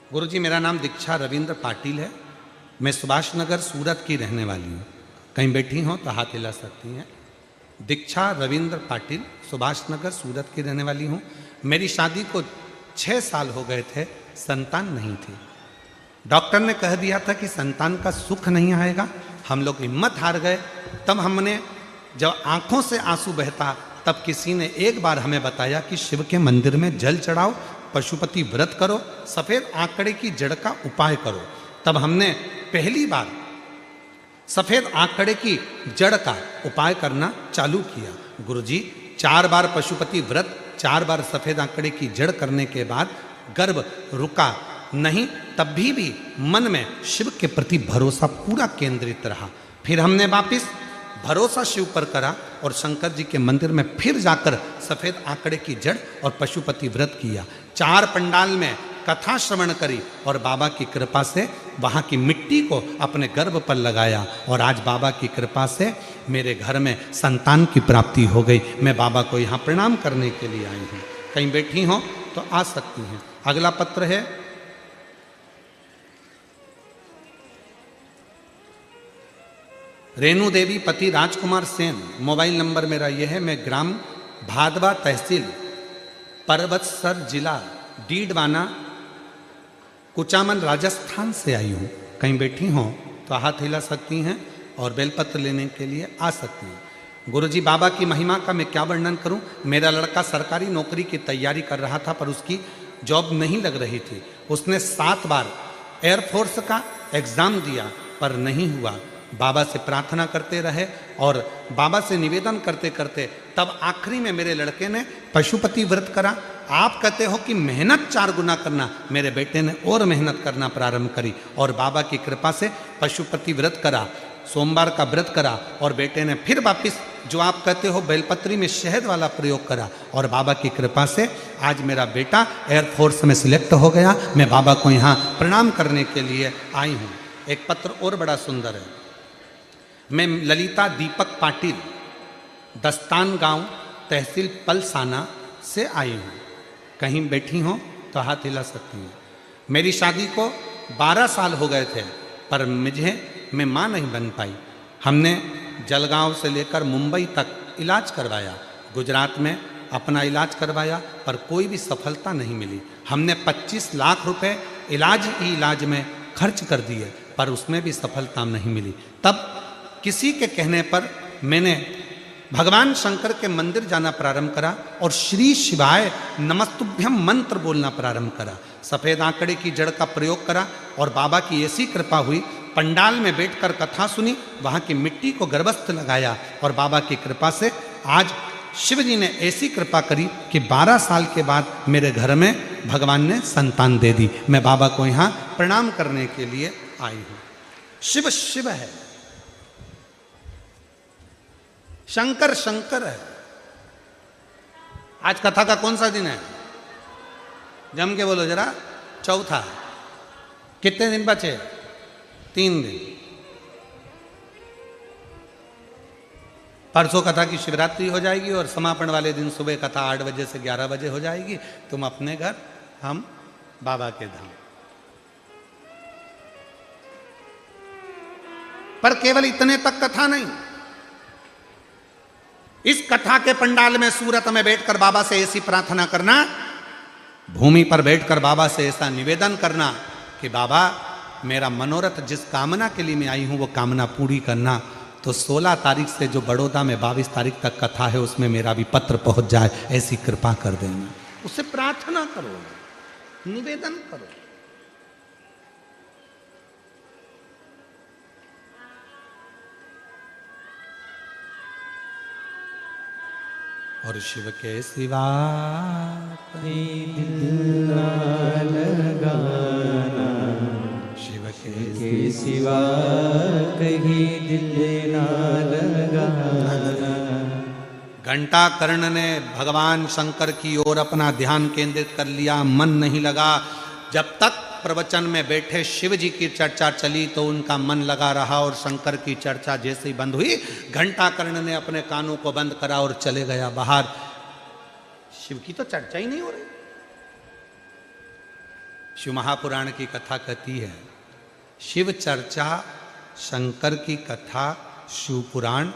गुरुजी मेरा नाम दीक्षा रविंद्र पाटिल है। मैं सुभाष नगर सूरत की रहने वाली हूँ। कहीं बैठी हो तो हाथ हिला सकती हैं। दीक्षा रविंद्र पाटिल, सुभाष नगर सूरत की रहने वाली हूँ। मेरी शादी को 6 साल हो गए थे, संतान नहीं थी। डॉक्टर ने कह दिया था कि संतान का सुख नहीं आएगा। हम लोग हिम्मत हार गए। तब हमने जब आंखों से आंसू बहता तब किसी ने एक बार हमें बताया कि शिव के मंदिर में जल चढ़ाओ, पशुपति व्रत करो, सफेद आंकड़े की जड़ का उपाय करो। तब हमने पहली बार सफेद आंकड़े की जड़ का उपाय करना चालू किया। गुरुजी 4 बार पशुपति व्रत, 4 बार सफेद आंकड़े की जड़ करने के बाद गर्भ रुका नहीं, तब भी मन में शिव के प्रति भरोसा पूरा केंद्रित रहा। फिर हमने वापिस भरोसा शिव पर करा और शंकर जी के मंदिर में फिर जाकर सफेद आंकड़े की जड़ और पशुपति व्रत किया। 4 पंडाल में कथा श्रवण करी और बाबा की कृपा से वहाँ की मिट्टी को अपने गर्भ पर लगाया और आज बाबा की कृपा से मेरे घर में संतान की प्राप्ति हो गई। मैं बाबा को यहाँ प्रणाम करने के लिए आई हूँ। कहीं बैठी हो तो आ सकती हैं। अगला पत्र है रेणु देवी पति राजकुमार सेन। मोबाइल नंबर मेरा यह है। मैं ग्राम भादवा, तहसील परबतसर, जिला डीडवाना, कुचामन, राजस्थान से आई हूँ। कहीं बैठी हो तो हाथ हिला सकती हैं और बेलपत्र लेने के लिए आ सकती हैं। गुरुजी बाबा की महिमा का मैं क्या वर्णन करूं। मेरा लड़का सरकारी नौकरी की तैयारी कर रहा था पर उसकी जॉब नहीं लग रही थी। उसने 7 बार एयरफोर्स का एग्ज़ाम दिया पर नहीं हुआ। बाबा से प्रार्थना करते रहे और बाबा से निवेदन करते करते तब आखिरी में मेरे लड़के ने पशुपति व्रत करा। आप कहते हो कि मेहनत 4 गुना करना, मेरे बेटे ने और मेहनत करना प्रारंभ करी और बाबा की कृपा से पशुपति व्रत करा, सोमवार का व्रत करा और बेटे ने फिर वापिस जो आप कहते हो बेलपत्री में शहद वाला प्रयोग करा और बाबा की कृपा से आज मेरा बेटा एयरफोर्स में सिलेक्ट हो गया। मैं बाबा को यहाँ प्रणाम करने के लिए आई हूँ। एक पत्र और बड़ा सुंदर है। मैं ललिता दीपक पाटिल, दस्तान गांव, तहसील पलसाना से आई हूँ। कहीं बैठी हो तो हाथ हिला सकती हैं। मेरी शादी को 12 साल हो गए थे पर मैं माँ नहीं बन पाई। हमने जलगांव से लेकर मुंबई तक इलाज करवाया, गुजरात में अपना इलाज करवाया पर कोई भी सफलता नहीं मिली। हमने 25 लाख रुपए इलाज में खर्च कर दिए पर उसमें भी सफलता नहीं मिली। तब किसी के कहने पर मैंने भगवान शंकर के मंदिर जाना प्रारंभ करा और श्री शिवाय नमस्तुभ्यम मंत्र बोलना प्रारंभ करा। सफ़ेद आंकड़े की जड़ का प्रयोग करा और बाबा की ऐसी कृपा हुई। पंडाल में बैठकर कथा सुनी, वहाँ की मिट्टी को गर्भस्थ लगाया और बाबा की कृपा से आज शिव जी ने ऐसी कृपा करी कि 12 साल के बाद मेरे घर में भगवान ने संतान दे दी। मैं बाबा को यहाँ प्रणाम करने के लिए आई हूँ। शिव शिव है, शंकर शंकर है। आज कथा का कौन सा दिन है? जम के बोलो जरा। चौथा। कितने दिन बचे? 3 दिन। परसों कथा की शिवरात्रि हो जाएगी और समापन वाले दिन सुबह कथा 8 बजे से 11 बजे हो जाएगी। तुम अपने घर, हम बाबा के धाम। पर केवल इतने तक कथा नहीं, इस कथा के पंडाल में सूरत में बैठकर बाबा से ऐसी प्रार्थना करना, भूमि पर बैठकर बाबा से ऐसा निवेदन करना कि बाबा मेरा मनोरथ जिस कामना के लिए मैं आई हूं वो कामना पूरी करना। तो 16 तारीख से जो बड़ौदा में 22 तारीख तक कथा है उसमें मेरा भी पत्र पहुंच जाए, ऐसी कृपा कर देना। उससे प्रार्थना करो, निवेदन करो। और शिव के सिवा दिल ना लगाना, शिव के सिवा कहीं दिल ना लगाना। घंटा कर्ण ने भगवान शंकर की ओर अपना ध्यान केंद्रित कर लिया, मन नहीं लगा। जब तक प्रवचन में बैठे शिव जी की चर्चा चली तो उनका मन लगा रहा और शंकर की चर्चा जैसे ही बंद हुई घंटा कर्ण ने अपने कानों को बंद करा और चले गया बाहर। शिव की तो चर्चा ही नहीं हो रही। शिव महापुराण की कथा कहती है, शिव चर्चा शंकर की कथा शिव पुराण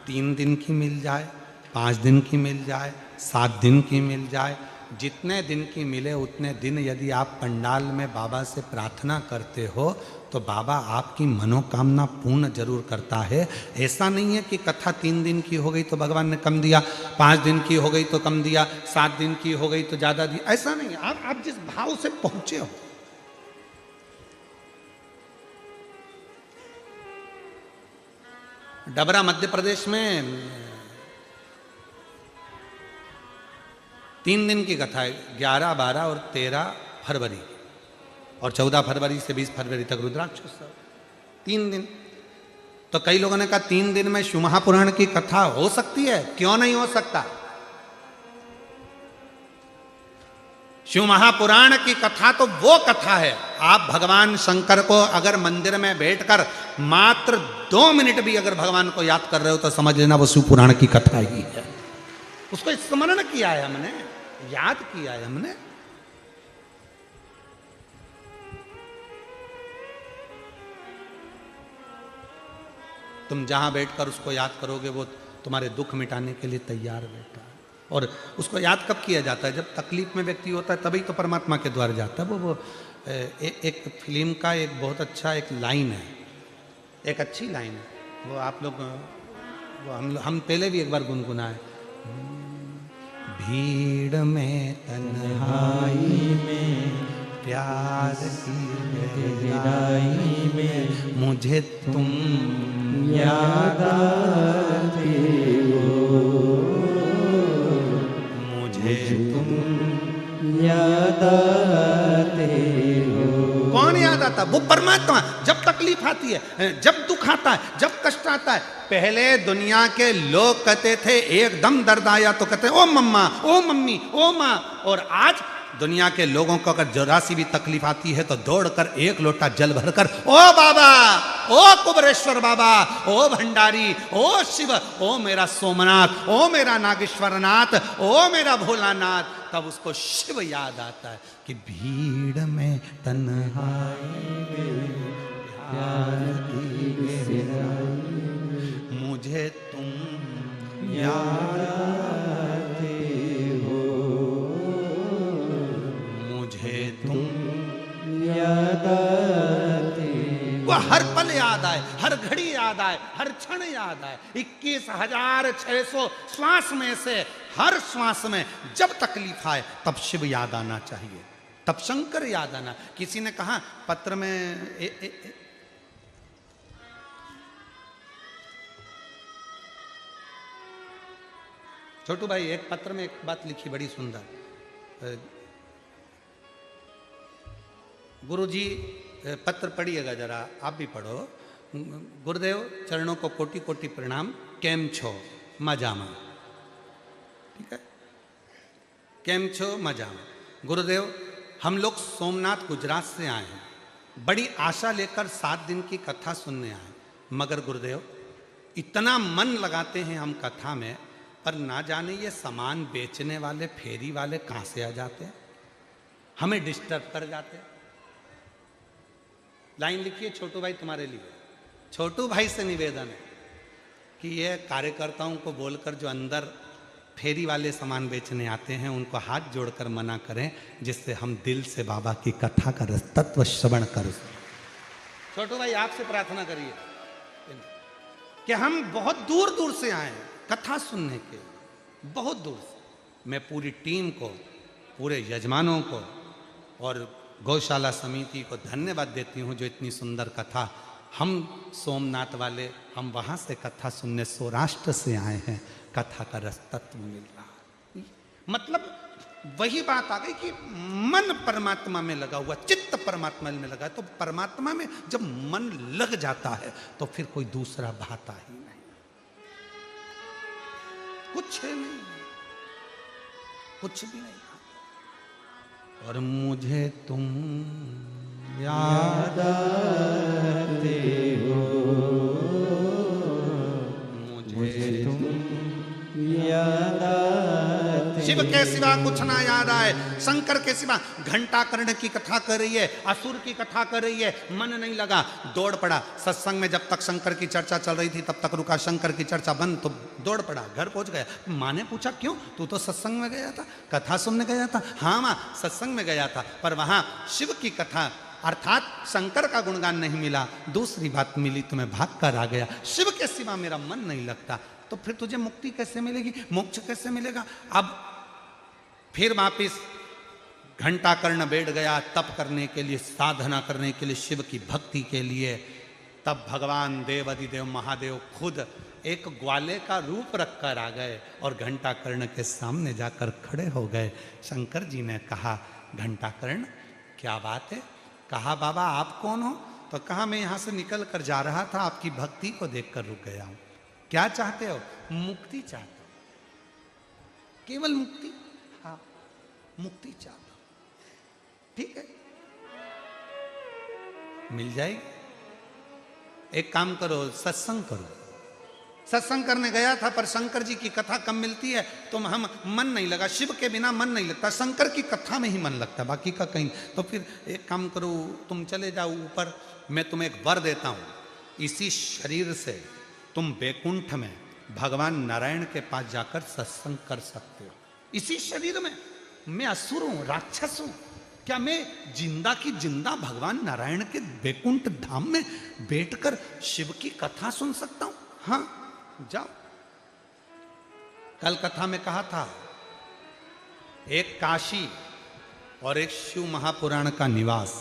3 दिन की मिल जाए, 5 दिन की मिल जाए, 7 दिन की मिल जाए, जितने दिन की मिले उतने दिन यदि आप पंडाल में बाबा से प्रार्थना करते हो तो बाबा आपकी मनोकामना पूर्ण जरूर करता है। ऐसा नहीं है कि कथा 3 दिन की हो गई तो भगवान ने कम दिया, 5 दिन की हो गई तो कम दिया, 7 दिन की हो गई तो ज़्यादा दिया, ऐसा नहीं। आप जिस भाव से पहुंचे हो। डबरा मध्य प्रदेश में 3 दिन की कथा है, 11, 12 और 13 फरवरी और 14 फरवरी से 20 फरवरी तक रुद्राक्ष उत्सव, 3 दिन। तो कई लोगों ने कहा 3 दिन में शिव महापुराण की कथा हो सकती है, क्यों नहीं हो सकता। शिव महापुराण की कथा तो वो कथा है, आप भगवान शंकर को अगर मंदिर में बैठकर मात्र 2 मिनट भी अगर भगवान को याद कर रहे हो तो समझ लेना वो शिव पुराण की कथा ही है। उसको स्मरण किया है हमने, याद किया है हमने। तुम जहां बैठकर उसको याद करोगे वो तुम्हारे दुख मिटाने के लिए तैयार बैठा है। और उसको याद कब किया जाता है? जब तकलीफ में व्यक्ति होता है तभी तो परमात्मा के द्वार जाता है। वो एक फिल्म का एक बहुत अच्छा एक लाइन है, एक अच्छी लाइन है, वो आप लोग वो हम पहले भी एक बार गुनगुनाए। भीड़ में तन्हाई में प्यार की गहराई में मुझे तुम याद आते हो, मुझे तुम याद आते हो। कौन याद आता? वो परमात्मा। जब तकलीफ आती है, जब दुख आता है, जब कष्ट आता है, पहले दुनिया के लोग कहते थे एकदम दर्द आया तो कहते ओ मम्मा, ओ मम्मी, ओ माँ। और आज दुनिया के लोगों को अगर जरा सी भी तकलीफ आती है तो दौड़कर 1 लोटा जल भरकर ओ बाबा, ओ कुबरेश्वर बाबा, ओ भंडारी, ओ शिव, ओ मेरा सोमनाथ, ओ मेरा नागेश्वरनाथ, ओ मेरा भोलानाथ, तब उसको शिव याद आता है कि भीड़ में तन्हाई में प्यार की गहराई मुझे तुम याद आते हो, मुझे तुम याद आते हो। वो हर पल याद आए, हर घड़ी याद आए, हर क्षण याद आए। 21,600 श्वास में से हर श्वास में जब तकलीफ आए तब शिव याद आना चाहिए, तब शंकर याद आना। किसी ने कहा पत्र में छोटू भाई एक पत्र में एक बात लिखी बड़ी सुंदर। गुरुजी पत्र पढ़िएगा जरा, आप भी पढ़ो। गुरुदेव चरणों को कोटि कोटि प्रणाम, केम छो मजामा। ठीक है, केम छो मजामा। गुरुदेव हम लोग सोमनाथ गुजरात से आए हैं, बड़ी आशा लेकर 7 दिन की कथा सुनने आए, मगर गुरुदेव इतना मन लगाते हैं हम कथा में, पर ना जाने ये सामान बेचने वाले फेरी वाले कहाँ से आ जाते हैं, हमें डिस्टर्ब कर जाते हैं। लाइन लिखिए छोटू भाई तुम्हारे लिए। छोटू भाई से निवेदन है कि ये कार्यकर्ताओं को बोलकर जो अंदर फेरी वाले सामान बेचने आते हैं उनको हाथ जोड़कर मना करें, जिससे हम दिल से बाबा की कथा का तत्व श्रवण कर। छोटू भाई आपसे प्रार्थना करिए कि हम बहुत दूर दूर से आए हैं कथा सुनने के, बहुत दूर से। मैं पूरी टीम को, पूरे यजमानों को और गौशाला समिति को धन्यवाद देती हूँ जो इतनी सुंदर कथा, हम सोमनाथ वाले, हम वहाँ से कथा सुनने सौराष्ट्र से आए हैं, कथा का रस तत्व मिल रहा। मतलब वही बात आ गई कि मन परमात्मा में लगा हुआ, चित्त परमात्मा में लगा, तो परमात्मा में जब मन लग जाता है तो फिर कोई दूसरा भाता ही नहीं, कुछ नहीं, कुछ भी नहीं। और मुझे तुम याद आते हो, मुझे तुम याद आते। शिव के सिवा कुछ ना याद आए, शंकर के सिवा। घंटा कर्ण की कथा कर रही है, असुर की कथा कर रही है, मन नहीं लगा, दौड़ पड़ा। सत्संग में जब तक शंकर की चर्चा चल रही थी तब तक रुका, शंकर की चर्चा बंद तो दौड़ पड़ा, घर पहुंच गया। माँ ने पूछा क्यों, तू तो सत्संग में गया था, कथा सुनने गया था। हाँ माँ, सत्संग में गया था, पर वहां शिव की कथा अर्थात शंकर का गुणगान नहीं मिला, दूसरी बात मिली तो मैं भाग कर आ गया। शिव के सिवा मेरा मन नहीं लगता। तो फिर तुझे मुक्ति कैसे मिलेगी, मोक्ष कैसे मिलेगा? अब फिर वापिस घंटा कर्ण बैठ गया तप करने के लिए, साधना करने के लिए, शिव की भक्ति के लिए। तब भगवान देव अधिदेव महादेव खुद एक ग्वाले का रूप रखकर आ गए और घंटा कर्ण के सामने जाकर खड़े हो गए। शंकर जी ने कहा, घंटा कर्ण क्या बात है? कहा, बाबा आप कौन हो? तो कहा, मैं यहां से निकल कर जा रहा था, आपकी भक्ति को देखकर रुक गया हूं। क्या चाहते हो? मुक्ति चाहते हो? केवल मुक्ति? हाँ, मुक्ति चाहता हूं। ठीक है, मिल जाएगी। एक काम करो, सत्संग करो। सत्संग करने गया था पर शंकर जी की कथा कम मिलती है तो हम मन नहीं लगा, शिव के बिना मन नहीं लगता, शंकर की कथा में ही मन लगता, बाकी का कहीं। तो फिर एक काम करो, तुम चले जाओ ऊपर, मैं तुम्हें एक वर देता हूं, इसी शरीर से तुम बैकुंठ में भगवान नारायण के पास जाकर सत्संग कर सकते हो। इसी शरीर में। मैं असुर हूं, राक्षस हूं, क्या मैं जिंदा की जिंदा भगवान नारायण के बैकुंठ धाम में बैठकर शिव की कथा सुन सकता हूं? हाँ, जाओ। कल कथा में कहा था, एक काशी और एक शिव महापुराण का निवास।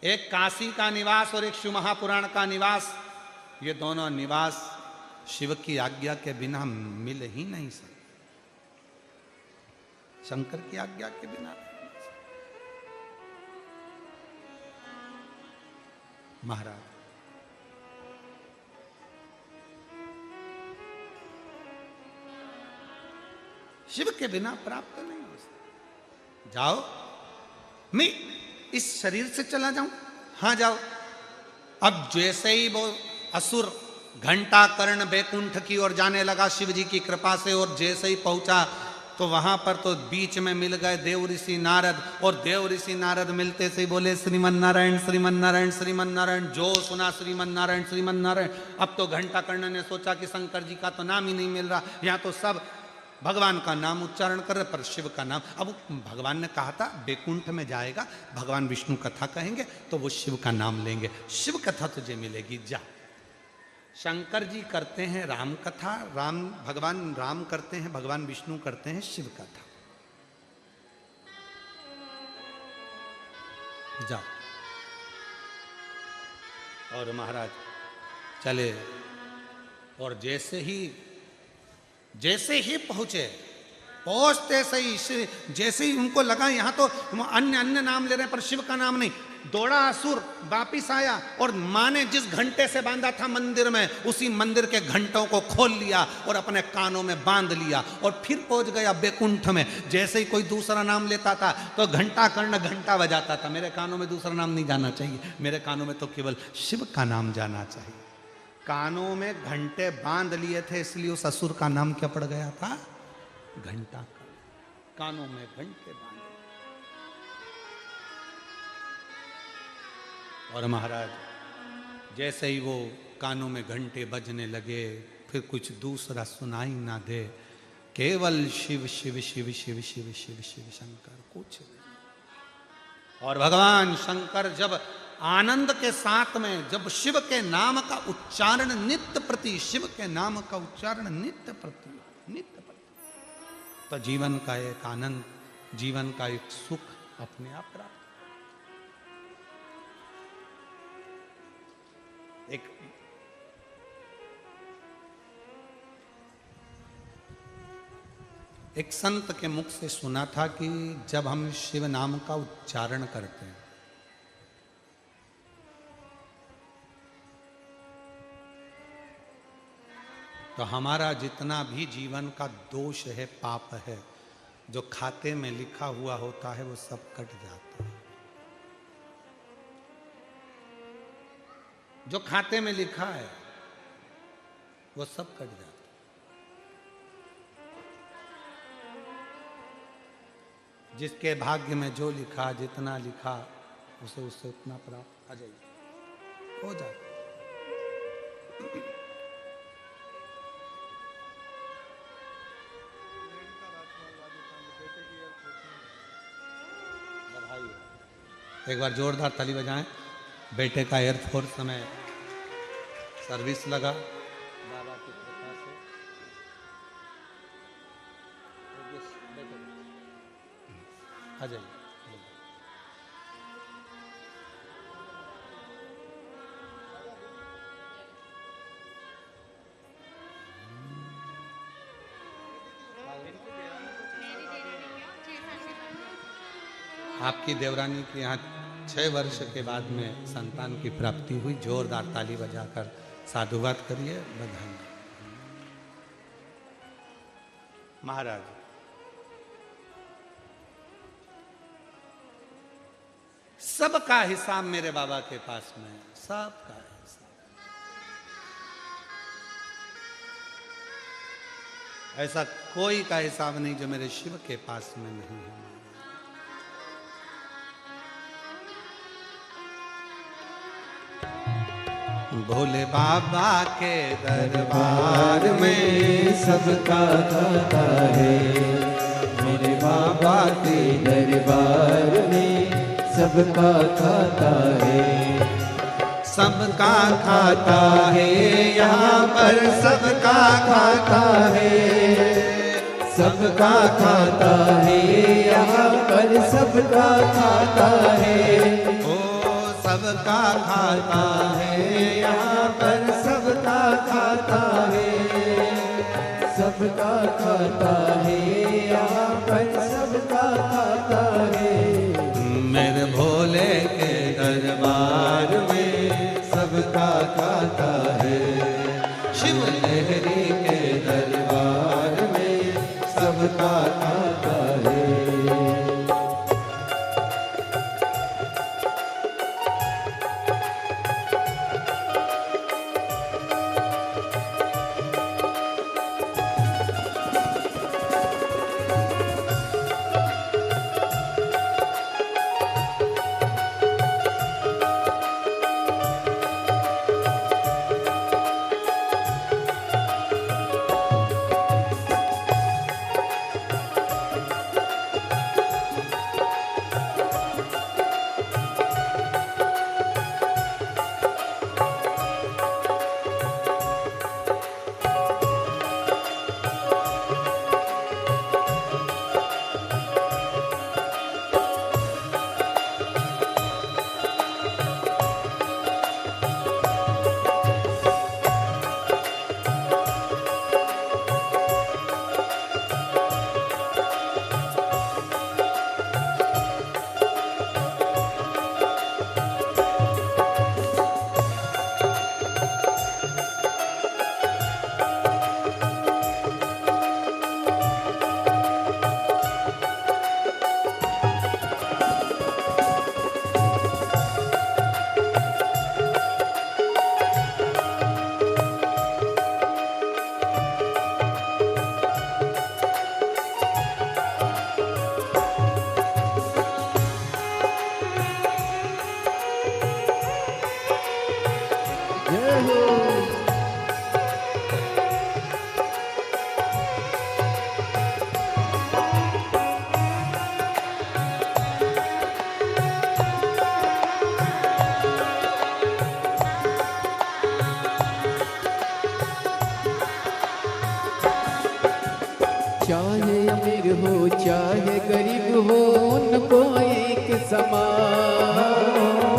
एक काशी का निवास और एक शिव महापुराण का निवास, ये दोनों निवास शिव की आज्ञा के बिना मिल ही नहीं सकते, शंकर की आज्ञा के बिना। महाराज शिव के बिना प्राप्त नहीं हो सकता। जाओ, मैं इस शरीर से चला जाऊं? हाँ जाओ। अब जैसे ही वो असुर घंटा कर्ण बैकुंठ की ओर जाने लगा शिव जी की कृपा से, और जैसे ही पहुंचा तो वहां पर तो बीच में मिल गए देव ऋषि नारद, और देव ऋषि नारद मिलते से बोले श्रीमन नारायण श्रीमन नारायण श्रीमन नारायण। जो सुना श्रीमन नारायण श्रीमन नारायण। अब तो घंटा कर्ण ने सोचा कि शंकर जी का तो नाम ही नहीं मिल रहा, यहाँ तो सब भगवान का नाम उच्चारण कर रहे, पर शिव का नाम। अब भगवान ने कहा था बैकुंठ में जाएगा, भगवान विष्णु कथा कहेंगे तो वो शिव का नाम लेंगे, शिव कथा तुझे मिलेगी, जा। शंकर जी करते हैं राम कथा, भगवान राम करते हैं, भगवान विष्णु करते हैं शिव कथा। जाओ। और महाराज चले, और जैसे ही पहुंचते सही, जैसे ही उनको लगा यहाँ तो अन्य नाम ले रहे हैं पर शिव का नाम नहीं, दौड़ा असुर, वापिस आया और माँ ने जिस घंटे से बांधा था मंदिर में, उसी मंदिर के घंटों को खोल लिया और अपने कानों में बांध लिया, और फिर पहुंच गया बैकुंठ में। जैसे ही कोई दूसरा नाम लेता था तो घंटा कर्ण घंटा बजाता था। मेरे कानों में दूसरा नाम नहीं जाना चाहिए, मेरे कानों में तो केवल शिव का नाम जाना चाहिए। कानों में घंटे बांध लिए थे, इसलिए उस असुर का नाम क्या पड़ गया था? घंटा कर्ण। कानों में घंटे बांध। और महाराज जैसे ही वो कानों में घंटे बजने लगे, फिर कुछ दूसरा सुनाई ना दे, केवल शिव शिव शिव शिव शिव शिव शिव शंकर, कुछ नहीं। और भगवान शंकर जब आनंद के साथ में, जब शिव के नाम का उच्चारण नित्य प्रति, शिव के नाम का उच्चारण नित्य प्रति, तो जीवन का एक आनंद, जीवन का एक सुख अपने आप प्राप्त। एक संत के मुख से सुना था कि जब हम शिव नाम का उच्चारण करते हैं तो हमारा जितना भी जीवन का दोष है, पाप है, जो खाते में लिखा हुआ होता है वो सब कट जाता है। जो खाते में लिखा है वो सब कट जाता है। जिसके भाग्य में जो लिखा, जितना लिखा उसे उससे उतना प्राप्त। आ जाइए, हो जाए। एक बार जोरदार ताली बजाएं। बेटे का एयरफोर्स में सर्विस लगा बाबा की कृपा से। आ जाइए। आपकी देवरानी के यहाँ 6 वर्ष के बाद में संतान की प्राप्ति हुई। जोरदार ताली बजाकर साधुवाद करिए, बधाई। महाराज, सबका हिसाब मेरे बाबा के पास में है, सबका हिसाब। ऐसा कोई का हिसाब नहीं जो मेरे शिव के पास में नहीं है। भोले बाबा के दरबार में सबका खाता है, मेरे बाबा के दरबार में सबका खाता है। सबका खाता है यहाँ पर, सबका खाता है, सबका खाता है यहाँ पर, सबका खाता है। सबका खाता है यहाँ पर, सबका खाता है, सबका खाता है यहाँ पर, सबका खाता है। मेरे भोले के दरबार में सबका खाता है। शिव लहरी के दरबार में सबका खाता है। चाहे अमीर हो चाहे गरीब हो, उनको एक समान,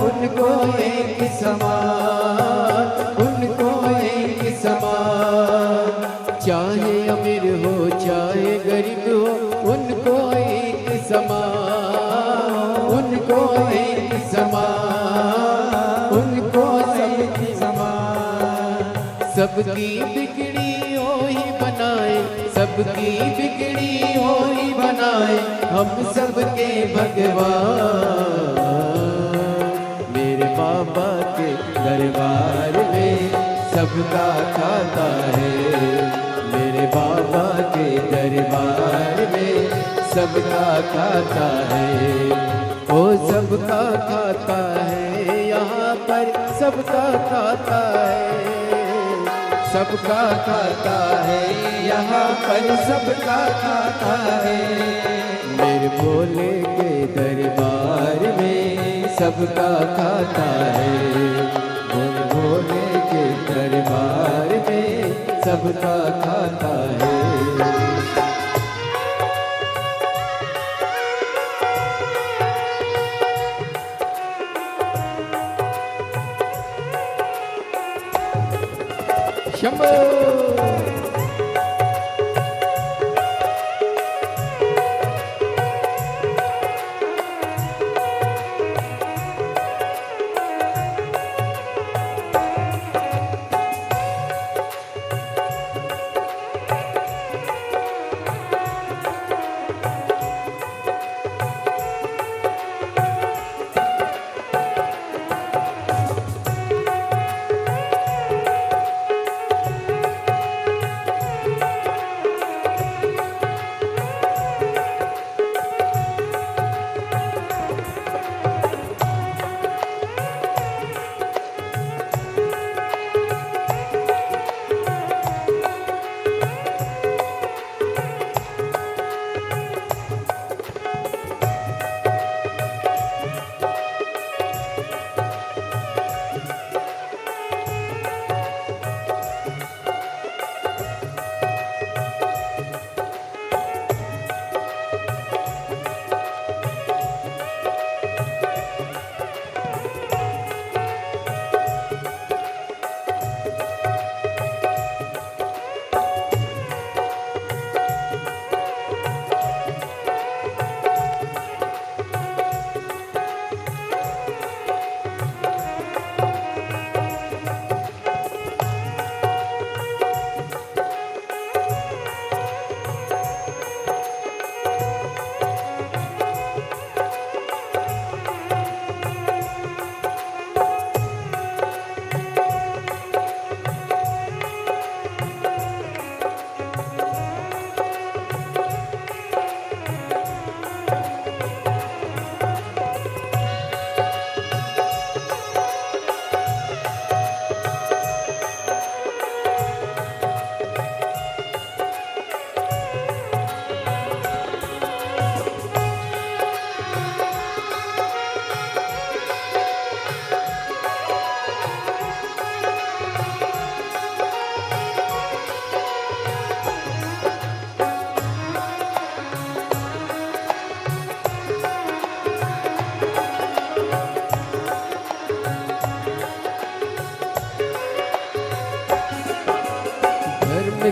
उनको एक समान, उनको एक समान। चाहे अमीर हो चाहे गरीब हो, उनको एक समान, उनको एक समान, उनको एक समान। सबकी बिगड़ी हो ही बनाए, सबकी बिगड़ी हो ही बनाए, हम सबके भगवान। मेरे बाबा के दरबार में सबका खाता है, मेरे बाबा के दरबार में सबका खाता है, वो सबका खाता है, यहाँ पर सबका खाता है, सबका खाता है, यहाँ पर सबका खाता है। मेरे भोले के दरबार में सबका खाता है, मेरे भोले के दरबार में सबका खाता है। शंभो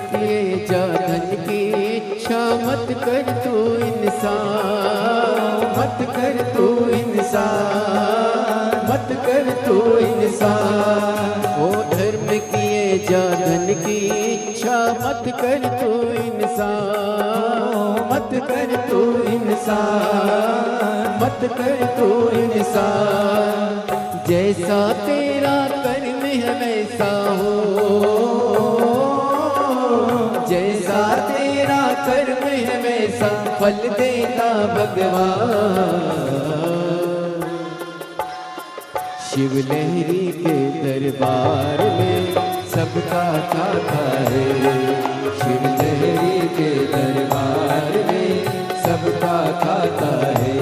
किए जा धन की इच्छा मत कर तू इंसान, मत कर तू इंसान, मत कर तू इंसान। ओ धर्म किए जा धन की इच्छा मत कर तू इंसान, मत कर तू इंसान, मत कर तू इंसान। जैसा तेरा कर्म है वैसा हो, जैसा तेरा कर्म है वैसा फल देता भगवान। शिव लहरी के दरबार में सबका खाता है, शिव लहरी के दरबार में सबका खाता है।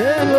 जय हो।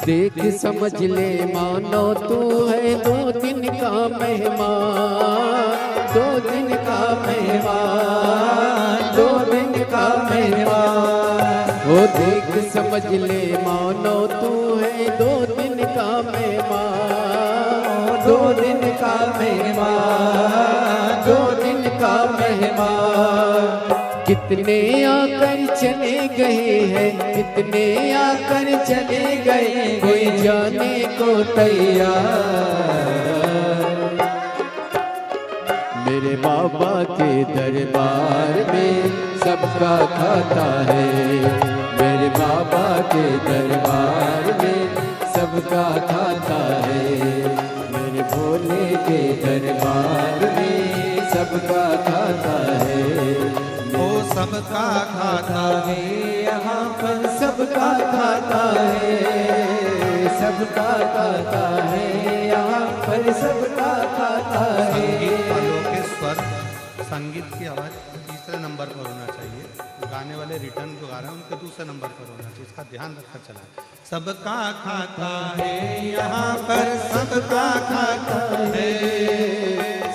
देख समझ ले मानो तू है 2 दिन का मेहमान, 2 दिन का मेहमान, 2 दिन का मेहमान। ओ देख समझ ले मानो तू है 2 दिन का मेहमान, 2 दिन का मेहमान, 2 दिन का मेहमान। कितने आकर चले गए हैं, कितने आकर चले गए, कोई जाने को तैयार। मेरे बाबा के दरबार में सबका खाता है, मेरे बाबा के दरबार में सबका खाता है, मेरे भोले के दरबार में सबका खाता है। सबका खाता है यहाँ पर सबका खाता है, सबका खाता है यहाँ पर सबका खाता है। संगीत वालों के स्वर, संगीत की आवाज़ तीसरे नंबर पर होना चाहिए। गाने वाले रिटर्न जो गा रहे हैं उनके दूसरे नंबर पर होना चाहिए, इसका ध्यान रखा चला। सबका खाता है यहाँ पर सबका खाता है,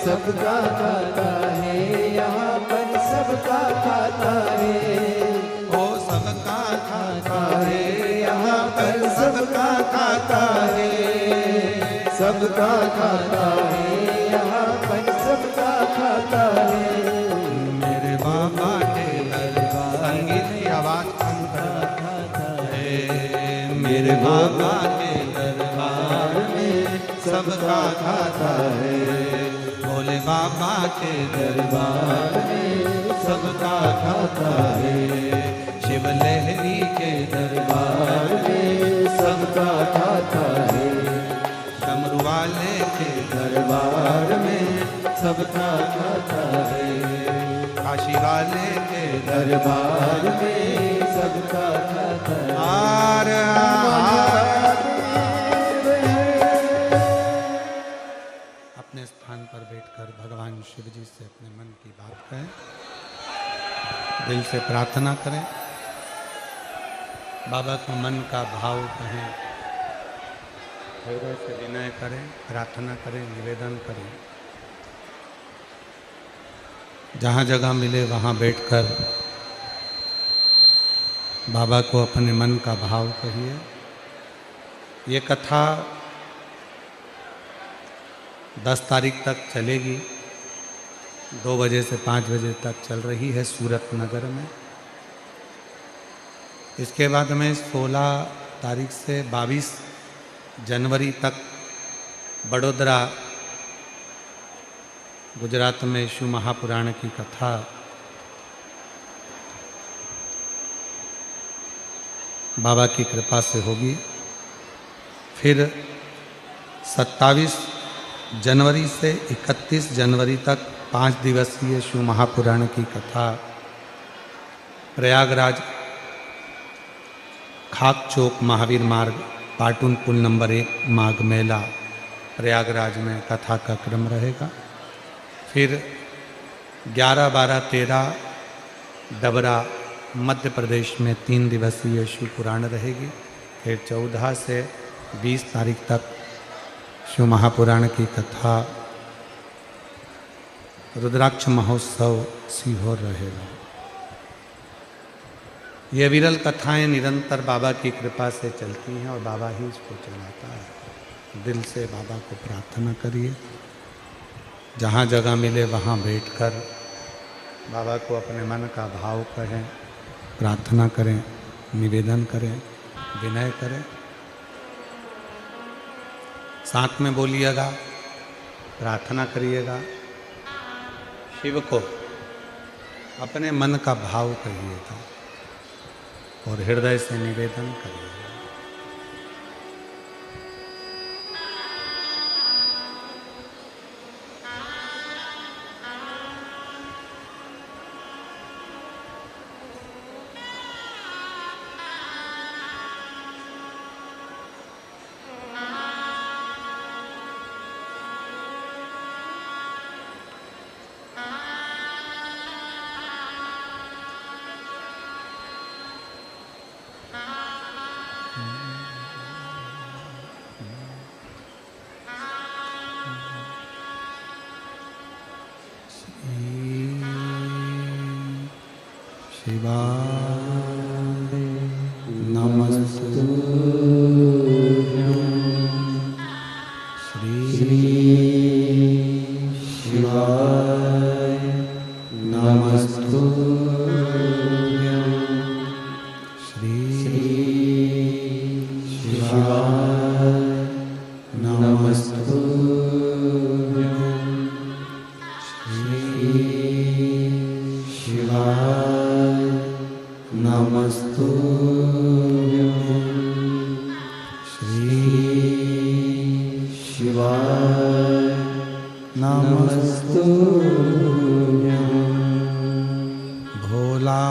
सबका खाता है यहाँ पर सबका खाता है। ओ सबका खाता है यहाँ पर सबका खाता है, सबका खाता है यहाँ पर सबका खाता है। मेरे बाबा के दरबार, संगीत की आवाज कम कर है। मेरे बाबा के दरबार में सबका खाता है, भोले बाबा के दरबार में सबका खाता है, शिव लहरी के दरबार में सबका खाता है, डमरू वाले के दरबार में सबका खाता है, काशी वाले के दरबार में सबका खाता है। अपने स्थान पर बैठकर भगवान शिव जी से अपने मन की बात कहें, दिल से प्रार्थना करें, बाबा को मन का भाव कहें, हृदय से विनय करें, प्रार्थना करें, निवेदन करें। जहाँ जगह मिले वहाँ बैठकर बाबा को अपने मन का भाव कहिए। ये कथा 10 तारीख तक चलेगी, 2 बजे से 5 बजे तक चल रही है सूरत नगर में। इसके बाद में 16 तारीख से 22 जनवरी तक बड़ोदरा गुजरात में शिव महापुराण की कथा बाबा की कृपा से होगी। फिर 27 जनवरी से 31 जनवरी तक 5 दिवसीय शिव महापुराण की कथा प्रयागराज खाक चौक महावीर मार्ग पाटुन पुल नंबर 1 माघ मेला प्रयागराज में कथा का क्रम रहेगा। फिर 11, 12, 13 डबरा मध्य प्रदेश में 3 दिवसीय शिव पुराण रहेगी। फिर 14 से 20 तारीख तक शिव महापुराण की कथा रुद्राक्ष महोत्सव सीहोर रहेगा। ये विरल कथाएं निरंतर बाबा की कृपा से चलती हैं और बाबा ही इसको चलाता है। दिल से बाबा को प्रार्थना करिए, जहाँ जगह मिले वहाँ बैठकर बाबा को अपने मन का भाव कहें, प्रार्थना करें, निवेदन करें, विनय करें। साथ में बोलिएगा, प्रार्थना करिएगा, शिव को अपने मन का भाव कहिएगा और हृदय से निवेदन करिएगा। शिवाय नमस्तु श्री शिवाय नमस्तु श्री शिवाय नमस्तु श्री शिवाय नमस्तु श्री शिवाय नमस्तु भोला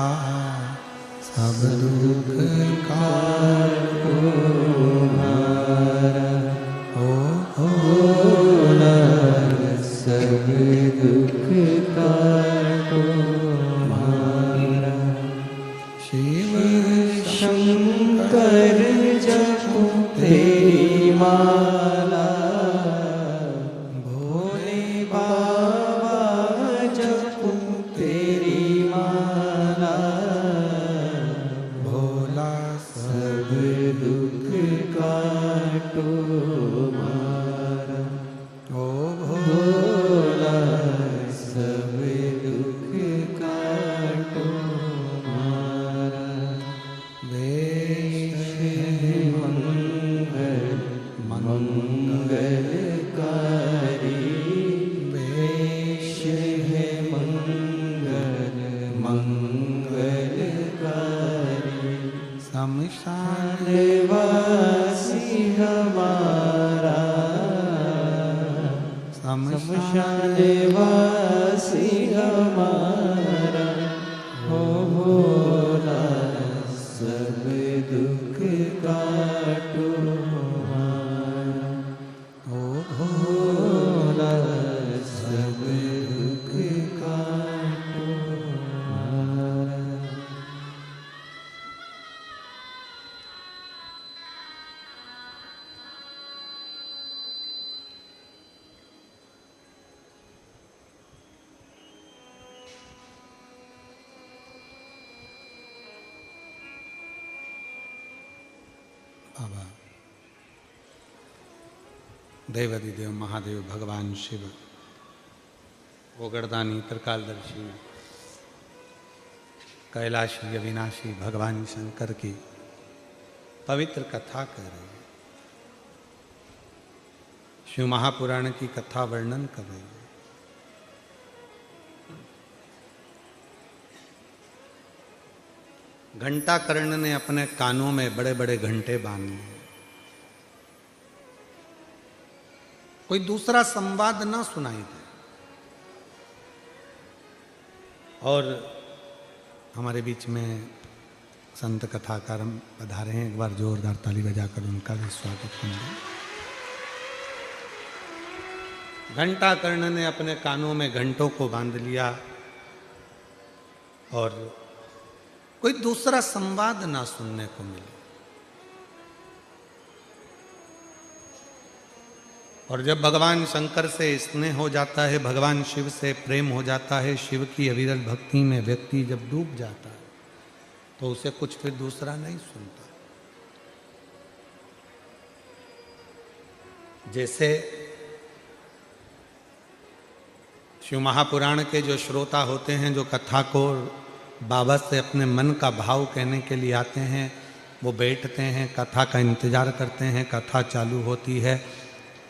सब दुख का भोला सब दुख का शिव शंकर जपो तेरी माला भोले बाबा जपो तेरी माला भोला सब दुख काटो मारा ओ भोला सब दुख काटो मारा वेश मंगलकारी वेश है मंगलकारी शमशान वासी हमारा शमशान वासी हमारा हो भोला सब दुख काटो हमारा ओ भोला सब दुख काटो हमारा। बाबा देवादिदेव महादेव भगवान शिव ओगरदानी त्रिकालदर्शी कैलाशी अविनाशी भगवान शंकर की पवित्र कथा कर रहे हैं। शिव महापुराण की कथा वर्णन कर रहे हैं। घंटा कर्ण ने अपने कानों में बड़े बड़े घंटे बांध लिए। कोई दूसरा संवाद ना सुनाई दे। और हमारे बीच में संत कथाकार पधारे हैं, एक बार जोरदार ताली बजाकर उनका भी स्वागत करेंगे। घंटा कर्ण ने अपने कानों में घंटों को बांध लिया और कोई दूसरा संवाद ना सुनने को मिले। और जब भगवान शंकर से स्नेह हो जाता है, भगवान शिव से प्रेम हो जाता है, शिव की अविरल भक्ति में व्यक्ति जब डूब जाता है तो उसे कुछ फिर दूसरा नहीं सुनता। जैसे शिव महापुराण के जो श्रोता होते हैं, जो कथा को बाबा से अपने मन का भाव कहने के लिए आते हैं, वो बैठते हैं, कथा का इंतजार करते हैं, कथा चालू होती है,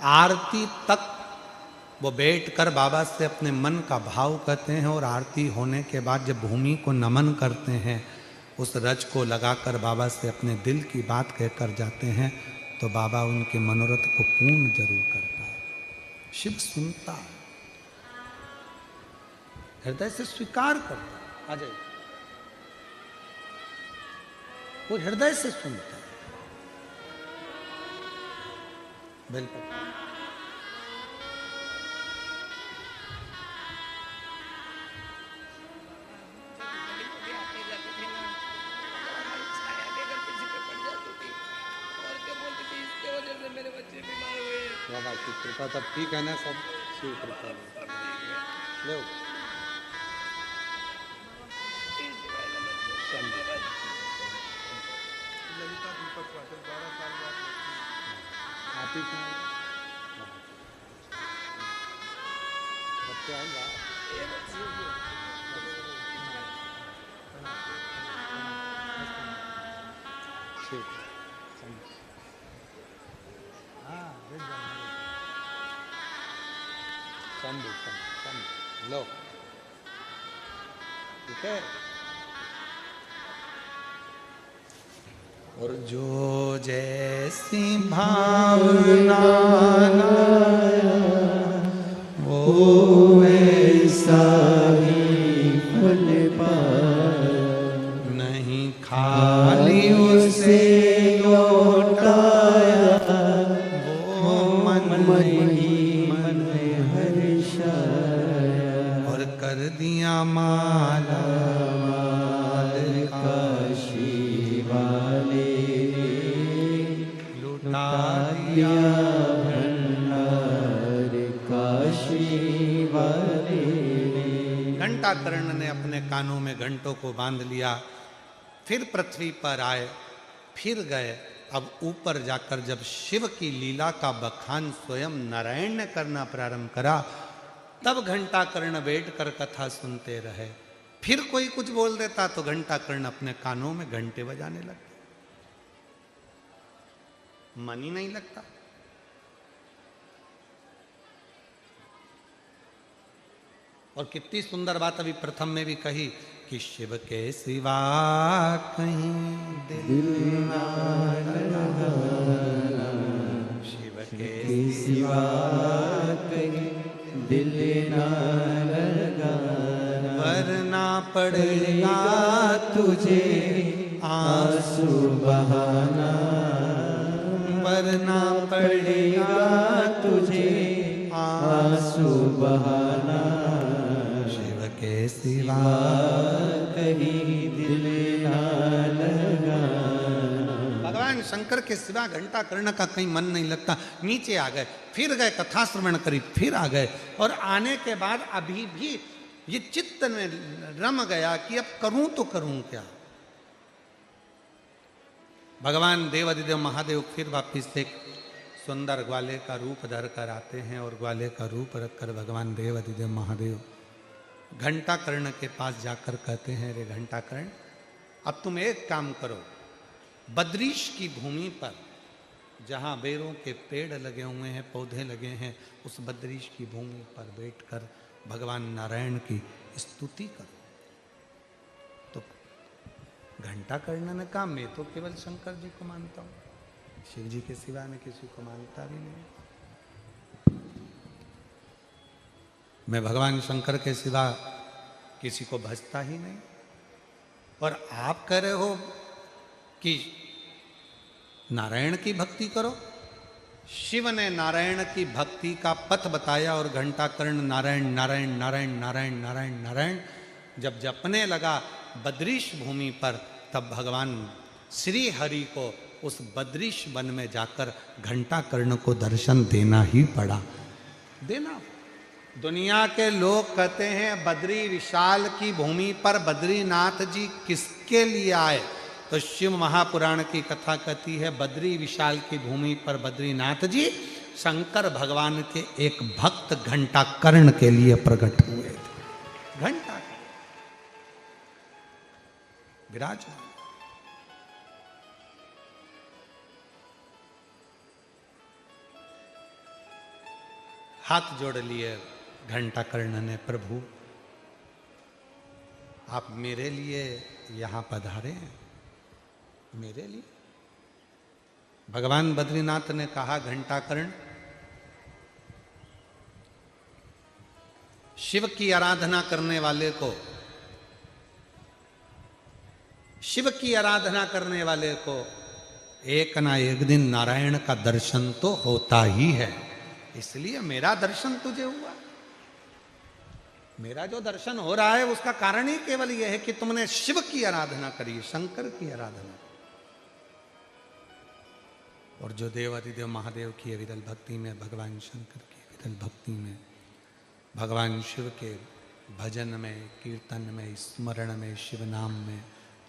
आरती तक वो बैठकर बाबा से अपने मन का भाव कहते हैं। और आरती होने के बाद जब भूमि को नमन करते हैं, उस रज को लगाकर बाबा से अपने दिल की बात कहकर जाते हैं, तो बाबा उनके मनोरथ को पूर्ण जरूर करता है। शिव सुनता है, हृदय से स्वीकार करता है। आ जाइए, वो हृदय से सुनता है। बिल्कुल बाबा की कृपा तब ठीक है ना, सब शिव कृपा लो। आप ही कौन? बच्चे आएंगे। ठीक है। हाँ, लो, ठीक है। और जो जैसी भावना वो वैसा ही फल पाया, नहीं खाली उसे लौटाया, वो मन ही मन में हर्षाया, और कर दिया माला माल काशी वाले, लुटा दिया भंडार काशी वाले। घंटाकर्ण ने अपने कानों में घंटों को बांध लिया, फिर पृथ्वी पर आए, फिर गए। अब ऊपर जाकर जब शिव की लीला का बखान स्वयं नारायण ने करना प्रारंभ करा, तब घंटाकर्ण बैठकर कथा सुनते रहे। फिर कोई कुछ बोल देता तो घंटाकर्ण अपने कानों में घंटे बजाने लगते। मन ही नहीं लगता। और कितनी सुंदर बात अभी प्रथम में भी कही कि शिव के सिवा कहीं दिल ना लगाना, शिव के सिवा कहीं दिल ना लगाना, वरना पड़ेगा तुझे आंसू बहाना, वरना पड़ेगा तुझे आंसू बहाना, शिव के सिवा कहीं दिल ना लगाना। भगवान शंकर के सिवा घंटाकर्ण का कहीं मन नहीं लगता। नीचे आ गए, फिर गए, कथा श्रवण करी, फिर आ गए, और आने के बाद अभी भी ये चित्त में रम गया कि अब करूं तो करूं क्या। भगवान देवादिदेव महादेव फिर वापिस एक सुंदर ग्वाले का रूप धर कर आते हैं, और ग्वाले का रूप रखकर भगवान देवादिदेव महादेव घंटाकर्ण के पास जाकर कहते हैं, रे घंटाकर्ण, अब तुम एक काम करो, बद्रीश की भूमि पर जहाँ बेरों के पेड़ लगे हुए हैं, पौधे लगे हैं, उस बद्रीश की भूमि पर बैठकर भगवान नारायण की स्तुति करो। तो घंटाकर्ण ने कहा, मैं तो केवल शंकर जी को मानता हूँ, शिव जी के सिवा मैं किसी को मानता भी नहीं, मैं भगवान शंकर के सिवा किसी को भजता ही नहीं। और आप कह रहे हो कि नारायण की भक्ति करो। शिव ने नारायण की भक्ति का पथ बताया, और घंटाकर्ण नारायण नारायण नारायण नारायण नारायण नारायण जब जपने लगा बद्रीश भूमि पर, तब भगवान श्री हरि को उस बद्रीश वन में जाकर घंटाकर्ण को दर्शन देना ही पड़ा। देना। दुनिया के लोग कहते हैं बद्री विशाल की भूमि पर बद्रीनाथ जी किसके लिए आए, तो शिव महापुराण की कथा कहती है बद्री विशाल की भूमि पर बद्रीनाथ जी शंकर भगवान के एक भक्त घंटाकर्ण के लिए प्रकट हुए थे। घंटा विराजमान। हाथ जोड़ लिए घंटाकर्ण ने, प्रभु आप मेरे लिए यहां पधारे हैं, मेरे लिए। भगवान बद्रीनाथ ने कहा, घंटाकर्ण, शिव की आराधना करने वाले को, शिव की आराधना करने वाले को एक ना एक दिन नारायण का दर्शन तो होता ही है, इसलिए मेरा दर्शन तुझे हुआ। मेरा जो दर्शन हो रहा है उसका कारण ही केवल यह है कि तुमने शिव की आराधना करी, शंकर की आराधना। और जो देवादिदेव महादेव की विरल भक्ति में, भगवान शंकर की विरल भक्ति में, भगवान शिव के भजन में, कीर्तन में, स्मरण में, शिव नाम में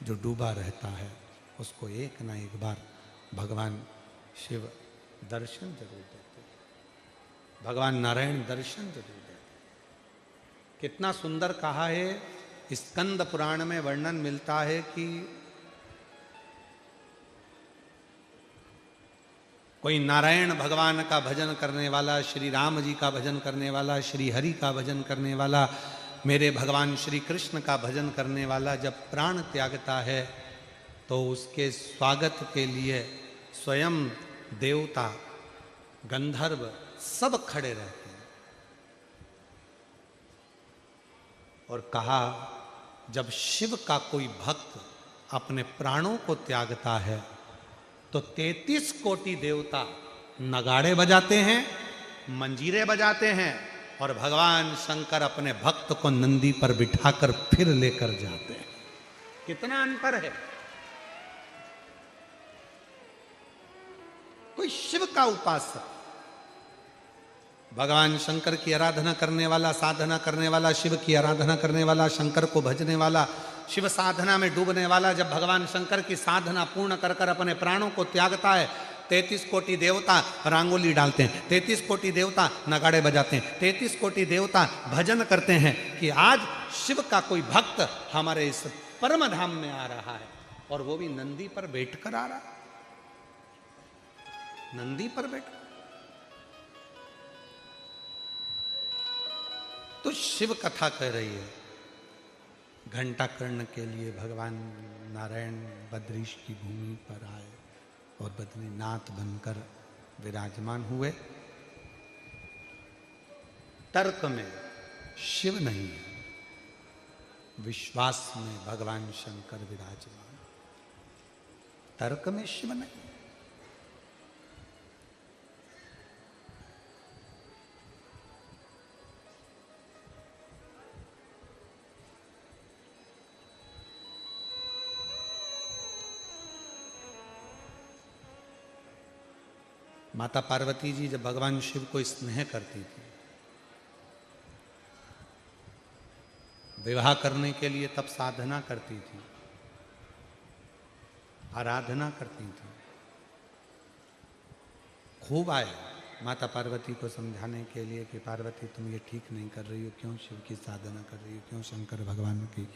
जो डूबा रहता है, उसको एक ना एक बार भगवान शिव दर्शन जरूर देते हैं, भगवान नारायण दर्शन जरूर देते हैं। कितना सुंदर कहा है, स्कंद पुराण में वर्णन मिलता है कि कोई नारायण भगवान का भजन करने वाला, श्री राम जी का भजन करने वाला, श्री हरि का भजन करने वाला, मेरे भगवान श्री कृष्ण का भजन करने वाला जब प्राण त्यागता है तो उसके स्वागत के लिए स्वयं देवता, गंधर्व सब खड़े रहते हैं। और कहा जब शिव का कोई भक्त अपने प्राणों को त्यागता है तो 33 कोटि देवता नगाड़े बजाते हैं, मंजीरे बजाते हैं और भगवान शंकर अपने भक्त को नंदी पर बिठाकर फिर लेकर जाते हैं। कितना अंतर है। कोई शिव का उपासक, भगवान शंकर की आराधना करने वाला, साधना करने वाला, शिव की आराधना करने वाला, शंकर को भजने वाला, शिव साधना में डूबने वाला, जब भगवान शंकर की साधना पूर्ण कर कर अपने प्राणों को त्यागता है, 33 कोटि देवता रंगोली डालते हैं, 33 कोटि देवता नगाड़े बजाते हैं, 33 कोटि देवता भजन करते हैं कि आज शिव का कोई भक्त हमारे इस परम धाम में आ रहा है, और वो भी नंदी पर बैठकर आ रहा है। नंदी पर बैठ, तो शिव कथा कह रही है, घंटा कर्ण के लिए भगवान नारायण बद्रीश की भूमि पर आए और बद्रीनाथ बनकर विराजमान हुए। तर्क में शिव नहीं है, विश्वास में भगवान शंकर विराजमान। तर्क में शिव नहीं। माता पार्वती जी जब भगवान शिव को स्नेह करती थी, विवाह करने के लिए तब साधना करती थी, आराधना करती थी। खूब आए माता पार्वती को समझाने के लिए कि पार्वती तुम ये ठीक नहीं कर रही हो, क्यों शिव की साधना कर रही हो, क्यों शंकर भगवान की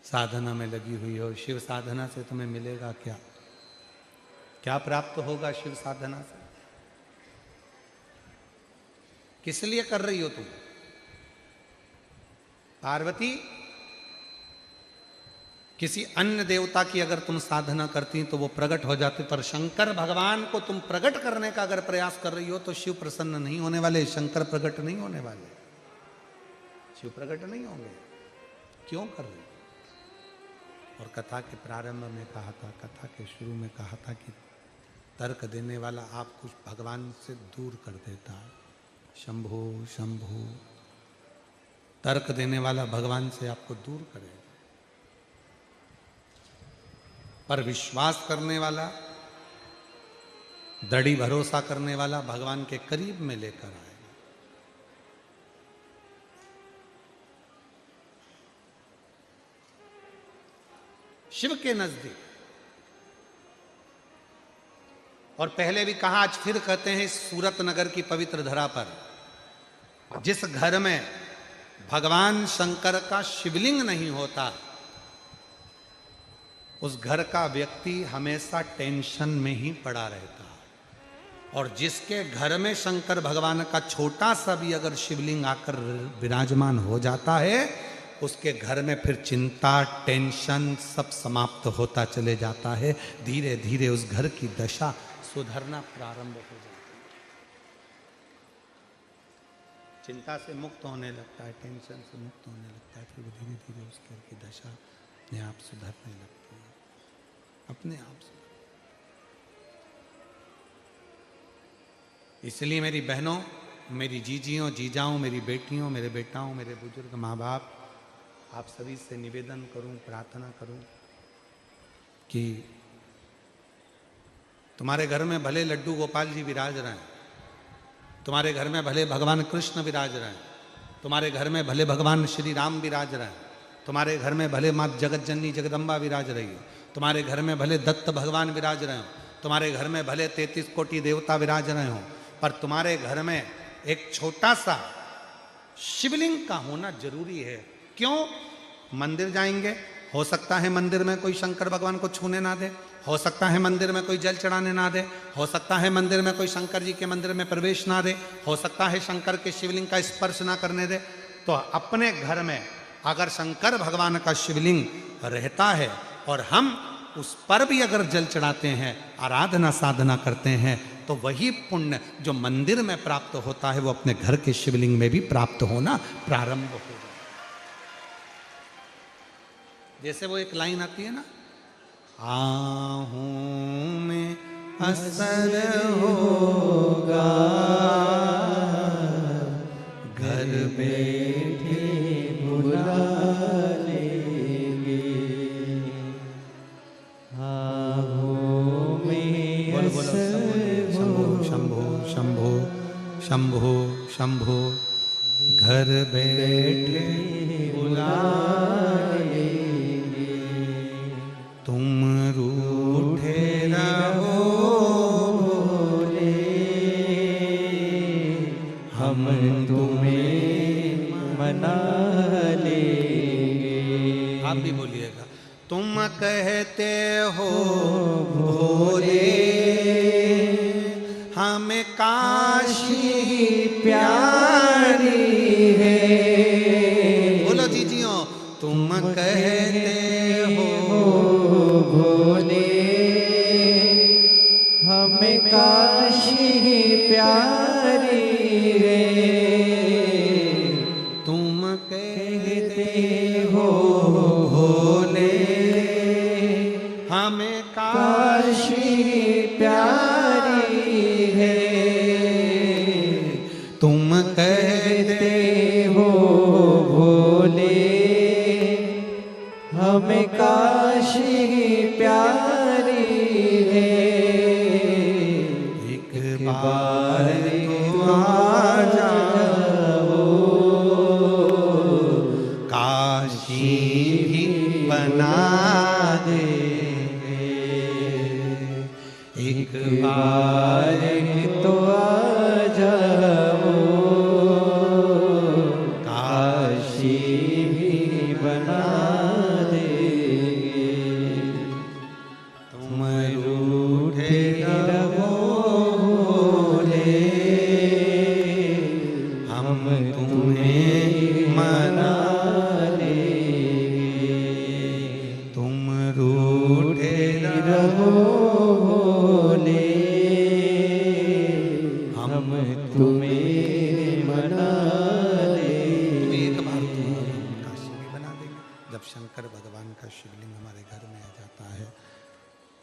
साधना में लगी हुई हो, शिव साधना से तुम्हें मिलेगा क्या, क्या प्राप्त होगा शिव साधना से, किस लिए कर रही हो तुम। पार्वती किसी अन्य देवता की अगर तुम साधना करती तो वो प्रकट हो जाते, पर शंकर भगवान को तुम प्रकट करने का अगर प्रयास कर रही हो तो शिव प्रसन्न नहीं होने वाले, शंकर प्रकट नहीं होने वाले, शिव प्रकट नहीं होंगे। क्यों कर रही हो। और कथा के प्रारंभ में कहा था, कथा के शुरू में कहा था कि तर्क देने वाला आपको भगवान से दूर कर देता है। शंभो शंभो, तर्क देने वाला भगवान से आपको दूर करेगा, पर विश्वास करने वाला, दृढ़ भरोसा करने वाला भगवान के करीब में लेकर आएगा। शिव के नजदीक। और पहले भी कहा, आज फिर कहते हैं, सूरत नगर की पवित्र धरा पर जिस घर में भगवान शंकर का शिवलिंग नहीं होता, उस घर का व्यक्ति हमेशा टेंशन में ही पड़ा रहता है। और जिसके घर में शंकर भगवान का छोटा सा भी अगर शिवलिंग आकर विराजमान हो जाता है, उसके घर में फिर चिंता, टेंशन सब समाप्त होता चले जाता है। धीरे धीरे उस घर की दशा सुधरना प्रारंभ हो जाती है, चिंता से मुक्त होने लगता है, टेंशन से मुक्त होने लगता है, फिर धीरे धीरे उस घर की दशा अपने आप सुधरने लगती है, अपने आप से। इसलिए मेरी बहनों, मेरी जीजियों, जीजाओं, मेरी बेटियों, मेरे बेटाओं, मेरे बुजुर्ग माँ बाप, आप सभी से निवेदन करूं, प्रार्थना करूं कि तुम्हारे घर में भले लड्डू गोपाल जी विराज रहे हैं, तुम्हारे घर में भले भगवान कृष्ण विराज रहे हैं, तुम्हारे घर में भले भगवान श्री राम विराज रहे हैं, तुम्हारे घर में भले माँ जगत जननी जगदम्बा विराज रही है, तुम्हारे घर में भले दत्त भगवान विराज रहे हो, तुम्हारे घर में भले 33 कोटि देवता विराज रहे हो, पर तुम्हारे घर में एक छोटा सा शिवलिंग का होना जरूरी है। क्यों? मंदिर जाएंगे, हो सकता है मंदिर में कोई शंकर भगवान को छूने ना दे, हो सकता है मंदिर में कोई जल चढ़ाने ना दे, हो सकता है मंदिर में कोई शंकर जी के मंदिर में प्रवेश ना दे, हो सकता है शंकर के शिवलिंग का स्पर्श ना करने दे। तो अपने घर में अगर शंकर भगवान का शिवलिंग रहता है और हम उस पर भी अगर जल चढ़ाते हैं, आराधना साधना करते हैं, तो वही पुण्य जो मंदिर में प्राप्त होता है वो अपने घर के शिवलिंग में भी प्राप्त होना प्रारंभ हो जाए। जैसे वो एक लाइन आती है ना, आहूं में असर होगा, घर बैठे बुला लेंगे। आहूं में बोलो बोलो, शंभो शंभो शंभो शंभो शंभो, घर बैठे बुला तुम रूठे रहो भोले, हम तुम्हें मना लेंगे। आप भी बोलिएगा, तुम कहते हो भोले हमें काशी प्यारी है। बोलो जीजियों, तुम कहते हो भोले हमें काशी प्यारी है। तुम कहते हो भोले हमें काशी प्यारी है। तुम कहते हो भोले हमें काशी प्यारी है। एक बार तो आ जाओ, काशी भी बना देंगे। एक बार तो आ जाओ, काशी भी बना देंगे। तुम रूठे रहो भोले, हम तुम्हें मना लेंगे। तुम रूठे रहो भोले, हम तुम्हें मना तुम्हें एक बार तुम्हें हम काशी भी बना देंगे। जब शंकर भगवान का शिवलिंग हमारे घर में आ जाता है,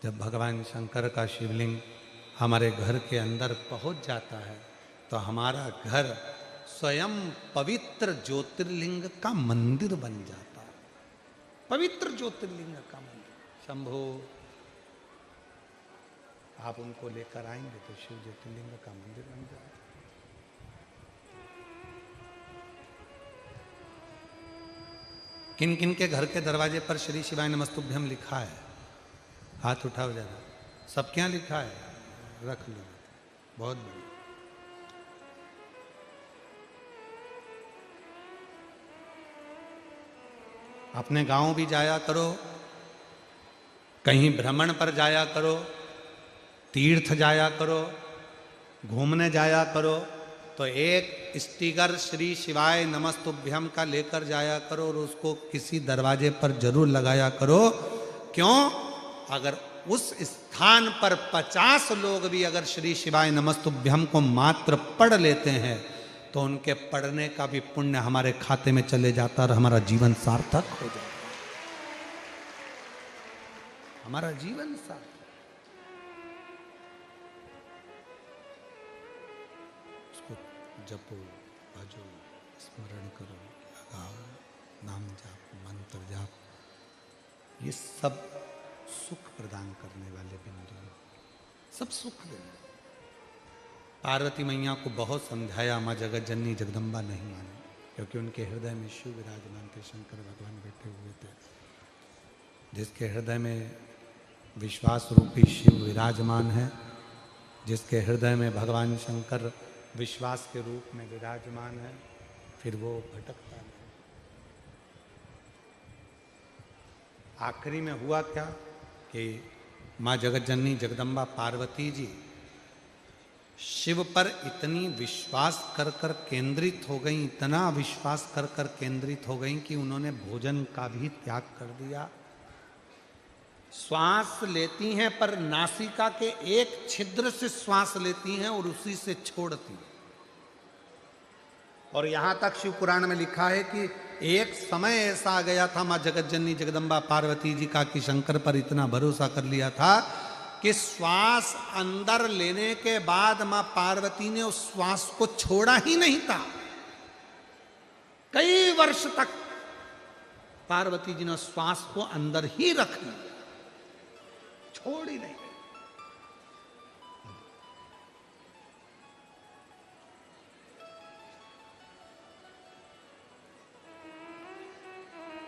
जब भगवान शंकर का शिवलिंग हमारे घर के अंदर पहुंच जाता है, तो हमारा घर स्वयं पवित्र ज्योतिर्लिंग का मंदिर बन जाता है। पवित्र ज्योतिर्लिंग का मंदिर। शंभो, आप उनको लेकर आएंगे तो शिव ज्योतिर्लिंग का मंदिर बन जाएगा। किन किन के घर के दरवाजे पर श्री शिवाय नमस्तुभ्यम लिखा है? हाथ उठाओ जरा। सब क्या लिखा है? रख लो। बहुत बढ़िया। अपने गांव भी जाया करो, कहीं भ्रमण पर जाया करो, तीर्थ जाया करो, घूमने जाया करो, तो एक स्टिकर श्री शिवाय नमस्तुभ्यम का लेकर जाया करो और उसको किसी दरवाजे पर जरूर लगाया करो। क्यों? अगर उस स्थान पर 50 लोग भी अगर श्री शिवाय नमस्तुभ्यम को मात्र पढ़ लेते हैं, तो उनके पढ़ने का भी पुण्य हमारे खाते में चले जाता और हमारा जीवन सार्थक हो जाता। हमारा जीवन सार्थक। उसको जपो, भजो, स्मरण करो, लगाओ, नाम जाप, मंत्र जाप, ये सब सुख प्रदान करने वाले बिंदु, सब सुख देने। पार्वती मैया को बहुत समझाया, माँ जगत जननी जगदम्बा नहीं माने, क्योंकि उनके हृदय में शिव विराजमान थे, शंकर भगवान बैठे हुए थे। जिसके हृदय में विश्वास रूपी शिव विराजमान है, जिसके हृदय में भगवान शंकर विश्वास के रूप में विराजमान है, फिर वो भटकता नहीं। आखिरी में हुआ क्या कि माँ जगतजननी जगदम्बा पार्वती जी शिव पर इतनी विश्वास कर कर केंद्रित हो गई, इतना विश्वास कर कर केंद्रित हो गई कि उन्होंने भोजन का भी त्याग कर दिया। श्वास लेती हैं पर नासिका के एक छिद्र से श्वास लेती हैं और उसी से छोड़ती हैं। और यहां तक शिव पुराण में लिखा है कि एक समय ऐसा आ गया था मां जगतजननी जगदम्बा पार्वती जी का कि शंकर पर इतना भरोसा कर लिया था कि श्वास अंदर लेने के बाद मां पार्वती ने उस श्वास को छोड़ा ही नहीं था। कई वर्ष तक पार्वती जी ने श्वास को अंदर ही रख लिया, छोड़ ही नहीं।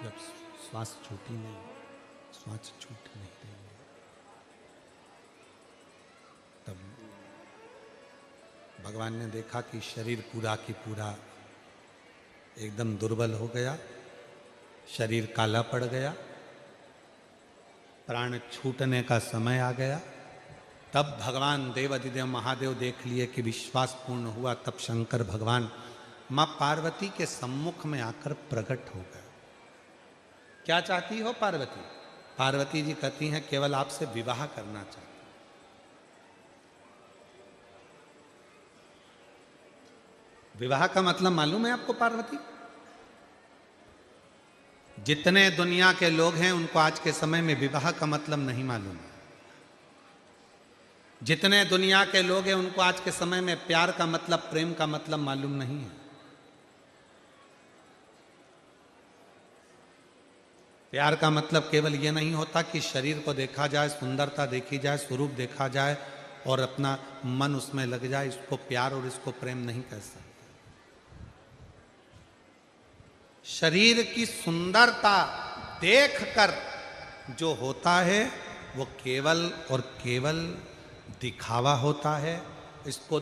जब श्वास छूटी नहीं, श्वास छूट नहीं रही है, तब भगवान ने देखा कि शरीर पूरा की पूरा एकदम दुर्बल हो गया, शरीर काला पड़ गया, प्राण छूटने का समय आ गया। तब भगवान देवाधिदेव महादेव देख लिए कि विश्वास पूर्ण हुआ। तब शंकर भगवान मां पार्वती के सम्मुख में आकर प्रकट हो गए। क्या चाहती हो पार्वती? पार्वती जी कहती हैं केवल आपसे विवाह करना चाहती। विवाह का मतलब मालूम है आपको पार्वती? जितने दुनिया के लोग हैं उनको आज के समय में विवाह का मतलब नहीं मालूम है। जितने दुनिया के लोग हैं उनको आज के समय में प्यार का मतलब, प्रेम का मतलब मालूम नहीं है। प्यार का मतलब केवल ये नहीं होता कि शरीर को देखा जाए, सुंदरता देखी जाए, स्वरूप देखा जाए और अपना मन उसमें लग जाए, इसको प्यार और इसको प्रेम नहीं कह सकते। शरीर की सुंदरता देखकर जो होता है वो केवल और केवल दिखावा होता है। इसको